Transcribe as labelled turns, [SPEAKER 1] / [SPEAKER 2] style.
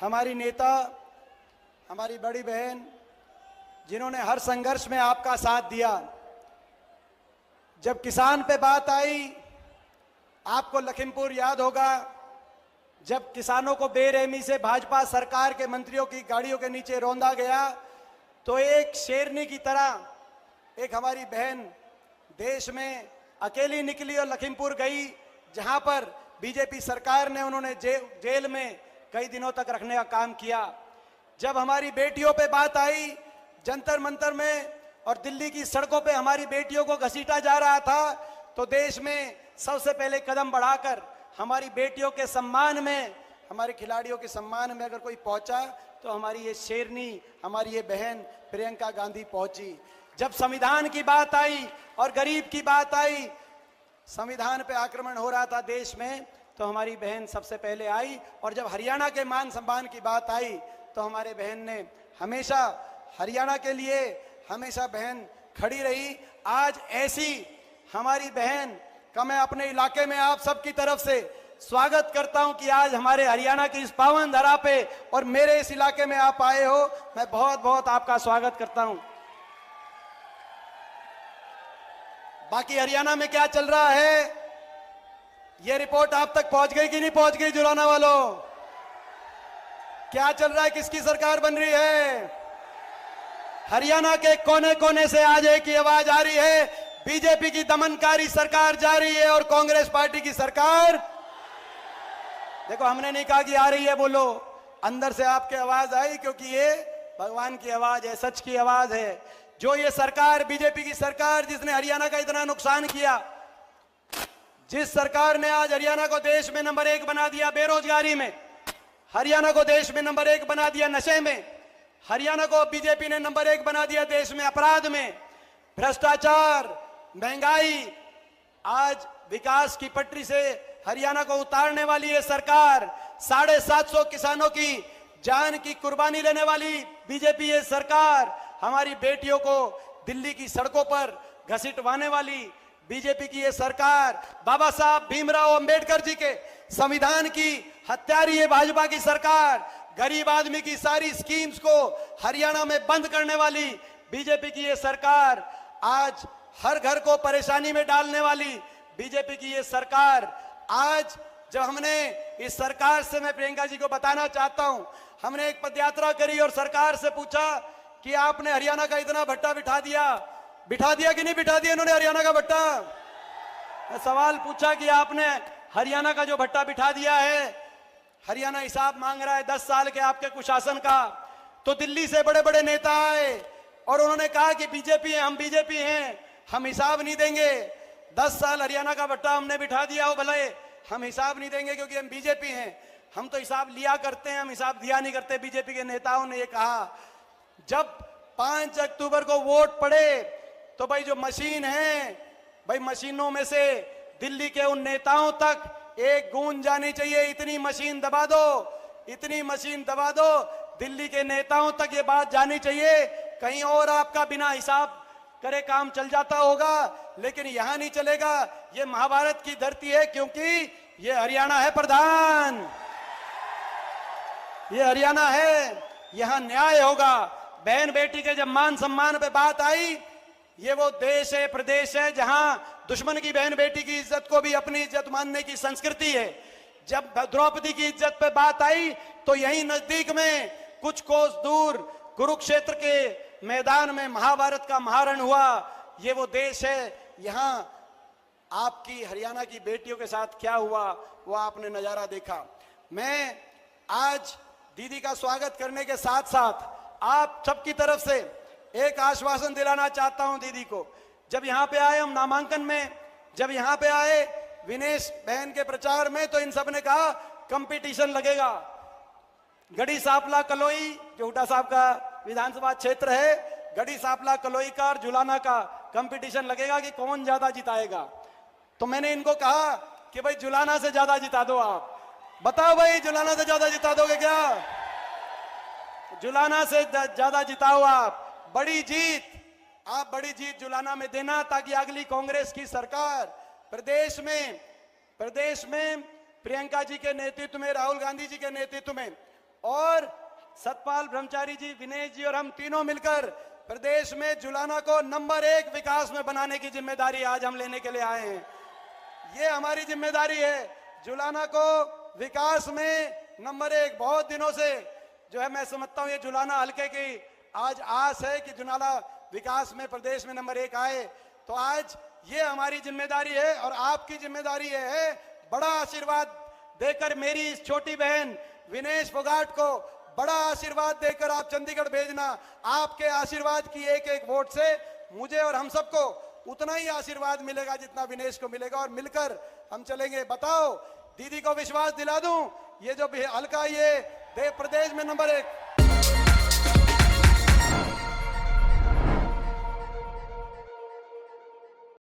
[SPEAKER 1] हमारी नेता, हमारी बड़ी बहन, जिन्होंने हर संघर्ष में आपका साथ दिया। जब किसान पे बात आई, आपको लखीमपुर याद होगा, जब किसानों को बेरहमी से भाजपा सरकार के मंत्रियों की गाड़ियों के नीचे रौंदा गया, तो एक शेरनी की तरह एक हमारी बहन देश में अकेली निकली और लखीमपुर गई, जहां पर बीजेपी सरकार ने उन्होंने जेल में कई दिनों तक रखने का काम किया। जब हमारी बेटियों पे बात आई, जंतर मंतर में और दिल्ली की सड़कों पे हमारी बेटियों को घसीटा जा रहा था, तो देश में सबसे पहले कदम बढ़ाकर हमारी बेटियों के सम्मान में, हमारे खिलाड़ियों के सम्मान में अगर कोई पहुंचा तो हमारी ये शेरनी, हमारी ये बहन प्रियंका गांधी पहुंची। जब संविधान की बात आई और गरीब की बात आई, संविधान पे आक्रमण हो रहा था देश में, तो हमारी बहन सबसे पहले आई। और जब हरियाणा के मान सम्मान की बात आई, तो हमारे बहन ने हमेशा हरियाणा के लिए हमेशा बहन खड़ी रही। आज ऐसी हमारी बहन का मैं अपने इलाके में आप सबकी तरफ से स्वागत करता हूं कि आज हमारे हरियाणा की इस पावन धरा पे और मेरे इस इलाके में आप आए हो। मैं बहुत बहुत आपका स्वागत करता हूं। बाकी हरियाणा में क्या चल रहा है, यह रिपोर्ट आप तक पहुंच गई कि नहीं पहुंच गई? जुलाना वालों, क्या चल रहा है? किसकी सरकार बन रही है? हरियाणा के कोने कोने से आज एक ही आवाज आ रही है, बीजेपी की दमनकारी सरकार जा रही है और कांग्रेस पार्टी की सरकार। देखो, हमने नहीं कहा कि आ रही है, बोलो, अंदर से आपके आवाज आई, क्योंकि ये भगवान की आवाज है, सच की आवाज है। जो ये सरकार, बीजेपी की सरकार, जिसने हरियाणा का इतना नुकसान किया, जिस सरकार ने आज हरियाणा को देश में नंबर 1 बना दिया बेरोजगारी में, हरियाणा को देश में नंबर 1 बना दिया नशे में, हरियाणा को बीजेपी ने नंबर 1 बना दिया देश में अपराध में, भ्रष्टाचार, महंगाई, आज विकास की पटरी से हरियाणा को उतारने वाली ये सरकार, 750 किसानों की जान की कुर्बानी लेने वाली बीजेपी ये सरकार, हमारी बेटियों को दिल्ली की सड़कों पर घसीटवाने वाली बीजेपी की ये सरकार, बाबा साहब भीमराव अंबेडकर जी के संविधान की हत्यारी ये भाजपा की सरकार, गरीब आदमी की सारी स्कीम्स को हरियाणा में बंद करने वाली बीजेपी की ये सरकार, आज हर घर को परेशानी में डालने वाली बीजेपी की ये सरकार। आज जब हमने इस सरकार से, मैं प्रियंका जी को बताना चाहता हूं, हमने एक पदयात्रा करी और सरकार से पूछा कि आपने हरियाणा का इतना भट्टा बिठा दिया कि नहीं बिठा दिया इन्होंने हरियाणा का भट्टा? सवाल पूछा कि आपने हरियाणा का जो भट्टा बिठा दिया है, हरियाणा हिसाब मांग रहा है 10 साल के आपके कुशासन का। तो दिल्ली से बड़े बड़े नेता आए और उन्होंने कहा कि बीजेपी है, हम बीजेपी हैं, हम हिसाब नहीं देंगे। 10 साल हरियाणा का भट्टा हमने बिठा दिया हो, भले हम हिसाब नहीं देंगे क्योंकि हम बीजेपी हैं। हम तो हिसाब लिया करते हैं, हम हिसाब दिया नहीं करते। बीजेपी के नेताओं ने ये कहा। जब 5 अक्टूबर को वोट पड़े तो भाई जो मशीन है, भाई मशीनों में से दिल्ली के उन नेताओं तक एक गूंज जानी चाहिए, इतनी मशीन दबा दो, इतनी मशीन दबा दो, दिल्ली के नेताओं तक ये बात जानी चाहिए। कहीं और आपका बिना हिसाब करे काम चल जाता होगा, लेकिन यहां नहीं चलेगा। ये महाभारत की धरती है, क्योंकि ये हरियाणा है प्रधान, ये हरियाणा है, यहां न्याय होगा। बहन बेटी के जब मान सम्मान पे बात आई, ये वो देश है, प्रदेश है, जहां दुश्मन की बहन बेटी की इज्जत को भी अपनी इज्जत मानने की संस्कृति है। जब द्रौपदी की इज्जत पे बात आई, तो यहीं नजदीक में कुछ कोस दूर कुरुक्षेत्र के मैदान में महाभारत का महारण हुआ। ये वो देश है, यहां आपकी हरियाणा की बेटियों के साथ क्या हुआ वो आपने नजारा देखा। मैं आज दीदी का स्वागत करने के साथ साथ आप सबकी तरफ से एक आश्वासन दिलाना चाहता हूं दीदी को। जब यहां पे आए हम नामांकन में, जब यहां पे आए विनेश बहन के प्रचार में, तो इन सब ने कहा कंपटीशन लगेगा। गढ़ी सांपला कलोई, जो हुड्डा साहब का विधानसभा क्षेत्र है, गढ़ी सांपला कलोई का और जुलाना का कंपटीशन लगेगा कि कौन ज्यादा जिताएगा। तो मैंने इनको कहा कि भाई जुलाना से ज्यादा जिता दो आप। बताओ भाई, जुलाना से ज्यादा जिता दोगे क्या? जुलाना से ज्यादा जिताओ आप। बड़ी जीत, आप बड़ी जीत जुलाना में देना, ताकि अगली कांग्रेस की सरकार प्रदेश में प्रियंका जी के नेतृत्व में, राहुल गांधी जी के नेतृत्व में और सतपाल ब्रह्मचारी जी, विनेश जी और हम तीनों मिलकर प्रदेश में जुलाना को नंबर 1 विकास में बनाने की जिम्मेदारी आज हम लेने के लिए आए हैं। ये हमारी जिम्मेदारी है, जुलाना को विकास में नंबर 1। बहुत दिनों से जो है मैं समझता हूं ये जुलाना हल्के की आज आस है कि जुलाना विकास में प्रदेश में नंबर 1 आए। तो आज ये हमारी जिम्मेदारी है और आपकी जिम्मेदारी है बड़ा आशीर्वाद देकर मेरी इस छोटी बहन विनेश फोगाट को बड़ा आशीर्वाद देकर आप चंडीगढ़ भेजना। आपके आशीर्वाद की एक एक वोट से मुझे और हम सबको उतना ही आशीर्वाद मिलेगा जितना विनेश को मिलेगा और मिलकर हम चलेंगे। बताओ, दीदी को विश्वास दिला दूं, ये जो हल्का ये प्रदेश में नंबर 1